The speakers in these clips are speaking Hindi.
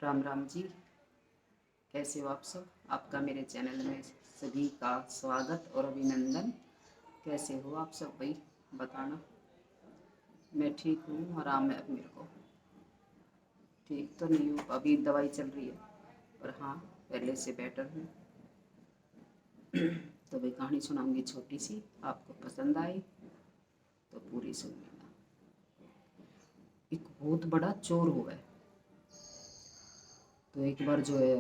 राम राम जी। कैसे हो आप सब? आपका मेरे चैनल में सभी का स्वागत और अभिनंदन। कैसे हो आप सब भाई, बताना। मैं ठीक हूँ, आराम है अब मेरे को। ठीक तो नहीं हूँ, अभी दवाई चल रही है, पर हाँ पहले से बेटर हूँ। तो भाई कहानी सुनाऊंगी छोटी सी, आपको पसंद आई तो पूरी सुन लेना। एक बहुत बड़ा चोर हुआ है। तो एक बार जो है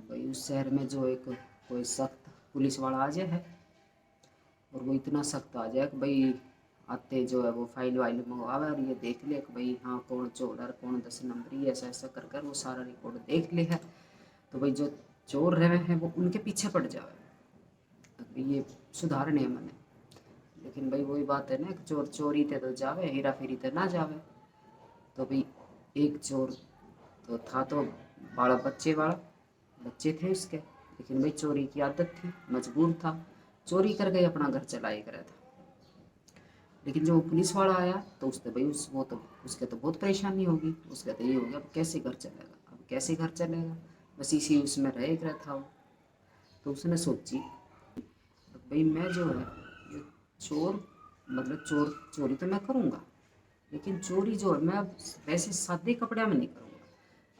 भाई उस शहर में जो एक कोई सख्त पुलिस वाला आ जाए है, और वो इतना सख्त आ जाए कि भाई आते जो है वो फाइल वाइल मंगवावे और ये देख ले कि भाई हाँ कौन चोर है कौन 10 नंबरी, ऐसा ऐसा कर कर वो सारा रिकॉर्ड देख ले है। तो भाई जो चोर रहे हैं वो उनके पीछे पड़ जावे। अभी ये सुधारने मैंने, लेकिन भाई वही बात है ना कि चोर चोरी ते तो जावे, हेरा फेरी ते ना जावे। तो भाई एक चोर तो था, तो बड़ा बच्चे वाला बच्चे थे उसके, लेकिन भाई चोरी की आदत थी, मजबूर था, चोरी कर गए अपना घर चलाए करा था। लेकिन जो पुलिस वाला आया तो उसने भाई उस वो तो उसके तो बहुत परेशानी होगी, उसका तो ये हो गया अब कैसे घर चलेगा, अब कैसे घर चलेगा, बस इसी उसमें रह गया था वो। तो उसने सोची भाई मैं जो है ये चोर, मतलब चोरी तो मैं करूँगा, लेकिन चोरी जो है मैं अब वैसे सादे कपड़े में नहीं करूँगा।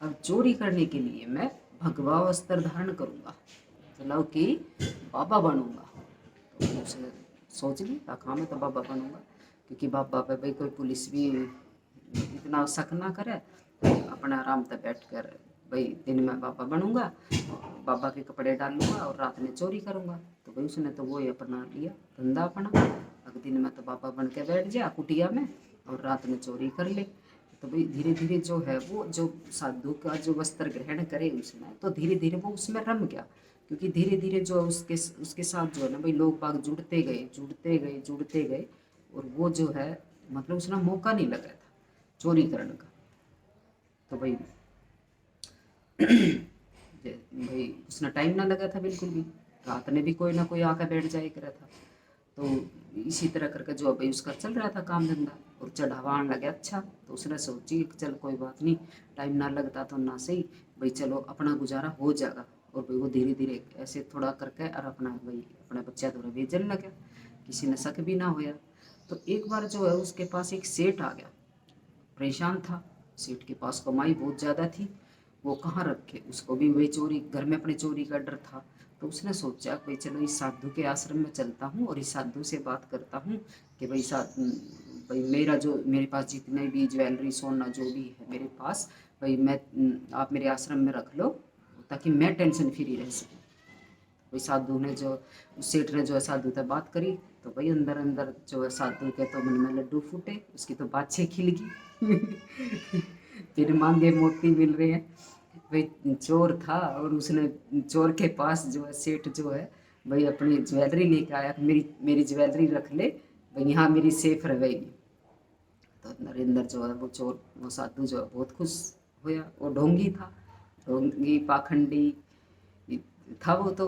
अब चोरी करने के लिए मैं भगवा वस्त्र धारण करूँगा, मतलब कि बाबा बनूँगा। तो उसने सोच लिया हाँ मैं तो बाबा बनूँगा, क्योंकि बाबा पे भाई कोई पुलिस भी इतना शक ना करे। अपना आराम से बैठ कर भाई दिन में बाबा बनूँगा, बाबा के कपड़े डालूंगा और रात में चोरी करूँगा। तो भाई उसने तो वही अपना लिया धंधा अपना, अगर दिन में तो बाबा बन के बैठ जा कुटिया में और रात में चोरी कर ले। तो भाई धीरे धीरे जो है वो जो साधु का जो वस्त्र ग्रहण करे उसमें, तो धीरे धीरे वो उसमें रम गया। क्योंकि धीरे धीरे जो उसके साथ जो है ना भाई लोग बाग जुड़ते गए जुड़ते गए जुड़ते गए, और वो जो है मतलब उसने मौका नहीं लगा था चोरी करने का। तो भाई भाई उसने टाइम ना लगा था बिल्कुल भी, रात में भी कोई ना कोई आकर बैठ जाए करा था। तो इसी तरह करके जो भाई उसका चल रहा था काम धंधा, और चढ़ावा आने लगे अच्छा। तो उसने सोची कि चल कोई बात नहीं, टाइम ना लगता तो ना सही, भाई चलो अपना गुजारा हो जाएगा। और भाई वो धीरे धीरे ऐसे थोड़ा करके और अपना भाई अपने बच्चा थोड़ा बेचने लगा, किसी ने शक भी ना होया। तो एक बार जो है उसके पास एक सेठ आ गया, परेशान था। सेठ के पास कमाई बहुत ज़्यादा थी, वो कहाँ रखे, उसको भी वही चोरी घर में अपने चोरी का डर था। तो उसने सोचा भाई चलो इस साधु के आश्रम में चलता हूँ और इस साधु से बात करता हूँ कि भाई भाई मेरा जो मेरे पास जितने भी ज्वेलरी सोना जो भी है मेरे पास, भाई मैं आप मेरे आश्रम में रख लो ताकि मैं टेंशन फ्री रह सकूँ। भाई साधु ने जो उस सेठ ने जो है साधु से बात करी, तो भाई अंदर अंदर जो है साधु के तो मन में लड्डू फूटे, उसकी तो बाछे खिल गई। फिर मांगे मोती मिल रहे हैं। भाई चोर था और उसने चोर के पास जो है सेठ जो है भाई अपनी ज्वेलरी लेके आया, मेरी मेरी ज्वेलरी रख ले भाई यहाँ मेरी सेफ रहेगी। तो नरेंद्र जो है वो चोर वो साधु जो है बहुत खुश होया। वो ढोंगी था, ढोंगी पाखंडी था वो तो,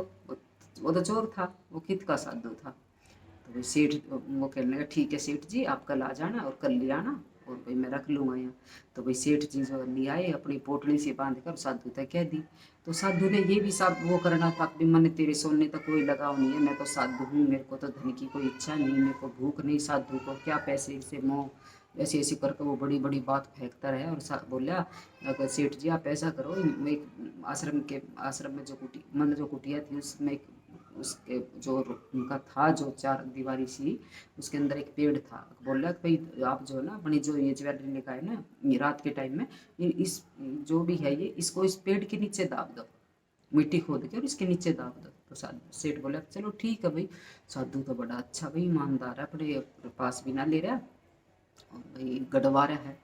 वो तो चोर था, वो कित का साधु था। तो भाई सेठ वो कहने लगा ठीक है सेठ जी आप कल आ जाना और कल ले आना और भाई मैं रख लूँगा यहाँ। तो भाई सेठ जी जो ले आए अपनी पोटली से बांध कर साधु तक कह दी। तो साधु ने ये भी सब वो करना था कि मैंने तेरे सोने तक कोई लगाव नहीं है, मैं तो साधु हूँ, मेरे को तो धन की कोई इच्छा नहीं, मेरे को भूख नहीं, साधु को क्या पैसे से मोह, ऐसे ऐसे करके वो बड़ी बड़ी बात फेंकता रहा। और बोला अगर सेठ जी आप ऐसा करो, मैं एक आश्रम में जो मतलब जो कुटिया थी उसमें उसके जो उनका था जो चार दीवारी सी, उसके अंदर एक पेड़ था। बोल रहा कि भाई आप जो है ना अपनी जो ये ज्वेलरी लेकर आए ना ये रात के टाइम में, ये इस जो भी है ये इसको इस पेड़ के नीचे दाब दो, मिट्टी खोद के और इसके नीचे दाब दो। तो सेठ बोला चलो ठीक है भाई। साधु तो बड़ा अच्छा भाई ईमानदार है, अपने पास भी ना ले रहा और भाई गड़वा रहा है,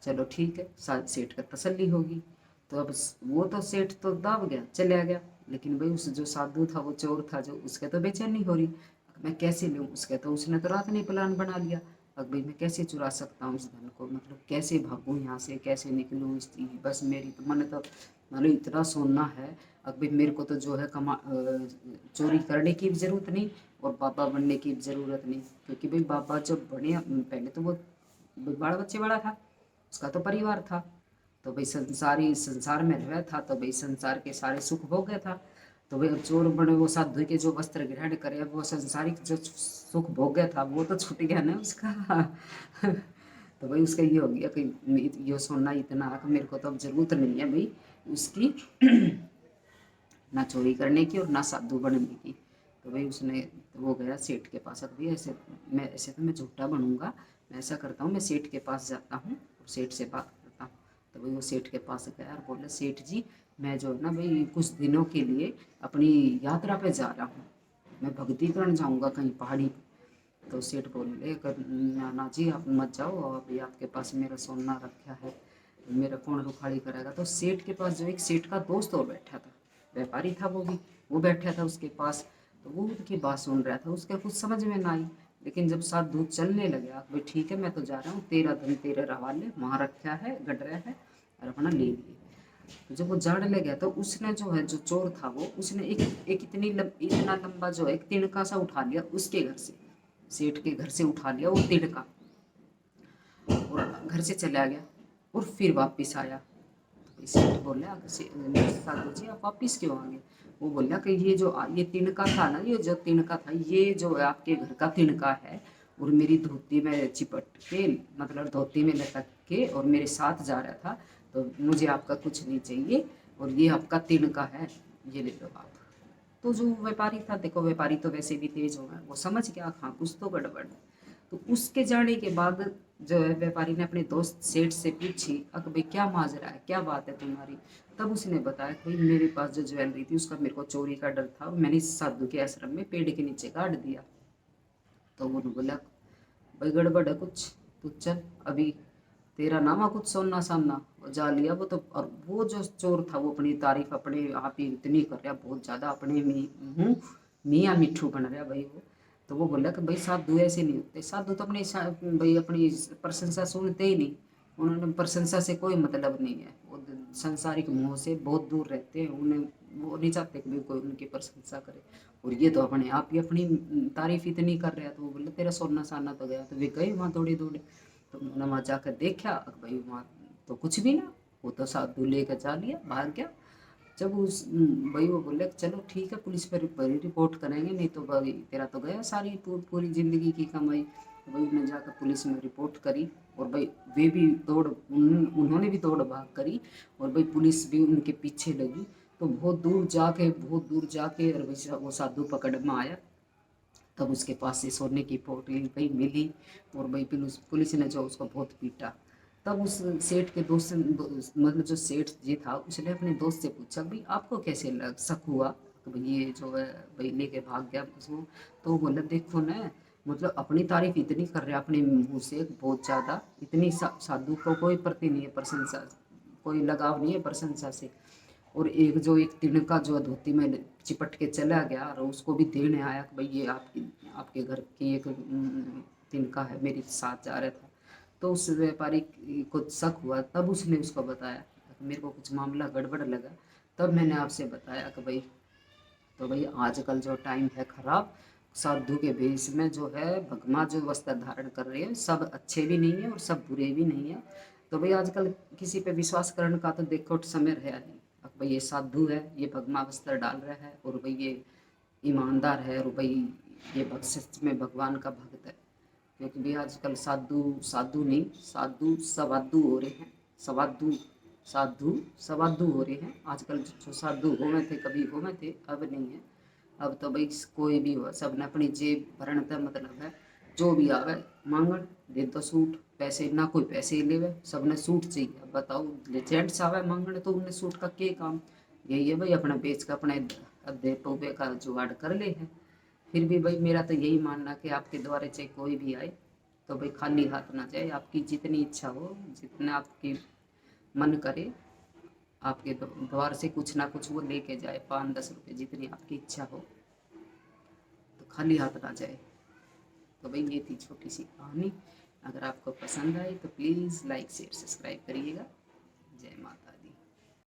चलो ठीक है सेठ का तसल्ली होगी। तो अब वो तो सेठ तो दाब गया चला गया, लेकिन भाई उस जो साधु था वो चोर था जो उसके तो बेचैनी हो रही, मैं कैसे लूँ उसके, तो उसने तो रात नहीं प्लान बना लिया अब भाई मैं कैसे चुरा सकता हूँ इस धन को, मतलब कैसे भागूँ यहाँ से, कैसे निकलूँ इस बस मेरी तो मन तो मतलब इतना सोना है। अब भाई मेरे को तो जो है चोरी करने की भी ज़रूरत नहीं और बाबा बनने की भी ज़रूरत नहीं, क्योंकि भाई बाबा जब बने पहले तो वो बड़ा बच्चे वाला था, उसका तो परिवार था। तो भाई संसारी संसार में रह था, तो भाई संसार के सारे सुख भोग गया था। तो भाई अब चोर बने वो साधु के जो वस्त्र ग्रहण करे, अब वो संसारिक जो सुख भोग गया था वो तो छूट गया ना उसका। तो भाई उसका ये हो गया कि ये सोना इतना कि मेरे को तो अब जरूरत नहीं है भाई उसकी, ना चोरी करने की और ना साधु बनने की। तो भाई उसने, तो वो गया सेठ के पास। अब भी ऐसे तो मैं झूठा बनूंगा, मैं ऐसा करता हूँ, मैं सेठ के पास जाता हूँ और सेठ से बात करता हूँ। तो भाई वो सेठ के पास गया और बोला, सेठ जी मैं जो है ना भाई कुछ दिनों के लिए अपनी यात्रा पे जा रहा हूँ, मैं भक्ति करने जाऊँगा कहीं पहाड़ी पे। तो सेठ बोले, नाना जी आप मत जाओ, अभी आपके पास मेरा सोना रखा है, मेरा कौन रुखाड़ी करेगा। तो सेठ के पास जो एक सेठ का दोस्त और बैठा था, व्यापारी था वो भी, वो बैठा था उसके पास। तो वो उनकी बात सुन रहा था, उसके कुछ समझ में ना आई। लेकिन जब साथ दूध चलने लगे, भाई ठीक है मैं तो जा रहा हूँ, तेरा धन तेरे रवाले, वहाँ रखा है गडरा है, और अपना ले लिए। तो जब वो जाने लगा तो उसने जो है, जो चोर था वो, उसने एक इतना लंबा जो है एक तिनका सा उठा लिया उसके घर से, सेठ के घर से उठा लिया वो तिनका, और घर से चला गया और फिर वापस आया। तो सेठ बोला, साधु जी आप वापिस क्यों आ गए। वो बोला कि ये तिनका था ना, ये जो तिनका था ये जो है आपके घर का तिनका है, और मेरी धोती में चिपट के, मतलब धोती में लटक के और मेरे साथ जा रहा था, तो मुझे आपका कुछ नहीं चाहिए, और ये आपका तिनका है, ये ले लो आप। तो जो व्यापारी था, देखो व्यापारी तो वैसे भी तेज हो गया, वो समझ गया हाँ कुछ तो गड़बड़ है। तो उसके जाने के बाद जो है व्यापारी ने अपने दोस्त सेठ से पूछी, अक भाई क्या माजरा है, क्या बात है तुम्हारी। तब उसने बताया कि भाई मेरे पास जो ज्वेलरी थी उसका मेरे को चोरी का डर था, और मैंने साधु के आश्रम में पेड़ के नीचे गाड़ दिया। तो वो बोला, भाई गड़बड़ है कुछ, तू चल अभी, तेरा नामा कुछ सोना सामना। वो जा लिया वो तो। और वो जो चोर था वो अपनी तारीफ अपने आप ही इतनी कर रहा, बहुत ज़्यादा अपने हूँ मियाँ मिट्ठू बन रहा भाई वो। तो वो बोला कि भाई साधु ऐसे नहीं होते, साधु तो अपनी भाई अपनी प्रशंसा सुनते ही नहीं, उन्होंने प्रशंसा से कोई मतलब नहीं है, वो संसारिक मोह से बहुत दूर रहते हैं, उन्हें वो नहीं चाहते कि भाई कोई उनकी प्रशंसा करे। और ये तो अपने आप ही अपनी तारीफ इतनी कर रहा है। तो वो बोले तेरा सोना साना तो गया। तो वे गए वहाँ दौड़े दौड़े, तो उन्होंने वहाँ जाकर देखा, भाई वहाँ तो कुछ भी ना, वो तो साधु लेकर जा लिया, भाग गया। जब उस भाई वो बोले चलो ठीक है पुलिस पर रिपोर्ट करेंगे, नहीं तो भाई तेरा तो गया सारी पूरी ज़िंदगी की कमाई। तो भाई उन्होंने जाकर पुलिस में रिपोर्ट करी, और भाई वे भी उन्होंने भी दौड़ भाग करी, और भाई पुलिस भी उनके पीछे लगी। तो बहुत दूर जाके और भाई वो साधु पकड़ में आया। तब उसके पास से सोने की पोटली भाई मिली, और भाई पुलिस ने जो उसको बहुत पीटा। तब उस सेठ के दोस्त मतलब जो सेठ जी था उसने अपने दोस्त से पूछा, भाई आपको कैसे लग शक हुआ तो भाई ये जो है भाई लेके भाग गया उसको। तो वो बोला देखो ना, मतलब अपनी तारीफ इतनी कर रहे अपने मुंह से बहुत ज़्यादा, इतनी साधु को कोई प्रति नहीं है प्रशंसा, कोई लगाव नहीं है प्रशंसा से। और एक तिनका जो धोती में चिपट के चला गया, और उसको भी देने आया कि भाई ये आपके घर की एक तिनका है, मेरे साथ जा रहा था। तो उस व्यापारी को शक हुआ, तब उसने उसको बताया, मेरे को कुछ मामला गड़बड़ लगा, तब मैंने आपसे बताया कि भाई, तो भाई आजकल जो टाइम है खराब, साधु के भेष में जो है भगमा जो वस्त्र धारण कर रहे हैं, सब अच्छे भी नहीं है और सब बुरे भी नहीं है। तो भाई आजकल किसी पे विश्वास करने का तो देखो समय रहा नहीं। अब भाई ये साधु है, ये भगमा वस्त्र डाल रहा है, और भाई ये ईमानदार है, और भाई ये सच में भगवान का भक्त है। क्योंकि भाई आजकल साधु साधु नहीं, साधु सवादु हो रहे हैं, सवादु साधु सवादु हो रहे हैं आजकल। जो साधु हो में थे कभी हो में थे, अब नहीं है। अब तो भाई कोई भी हो, सब ने अपनी जेब भरण का मतलब है, जो भी आवे मांगन दे दो सूट, पैसे ना कोई पैसे लेवे, सब ने सूट चाहिए। अब बताओ जेंट्स आवे मांगने तो उन्हें सूट का क्या काम, यही है भाई अपना बेच का अपने अद्धे पौधे का जुगाड़ कर ले है। फिर भी भाई मेरा तो यही मानना कि आपके द्वारे चाहे कोई भी आए तो भाई खाली हाथ ना जाए, आपकी जितनी इच्छा हो, जितना आपकी मन करे, आपके द्वार से कुछ ना कुछ वो लेके जाए, 5-10 रुपये जितनी आपकी इच्छा हो, तो खाली हाथ ना जाए। तो भाई ये थी छोटी सी कहानी। अगर आपको पसंद आए तो प्लीज़ लाइक शेयर सब्सक्राइब करिएगा। जय माता।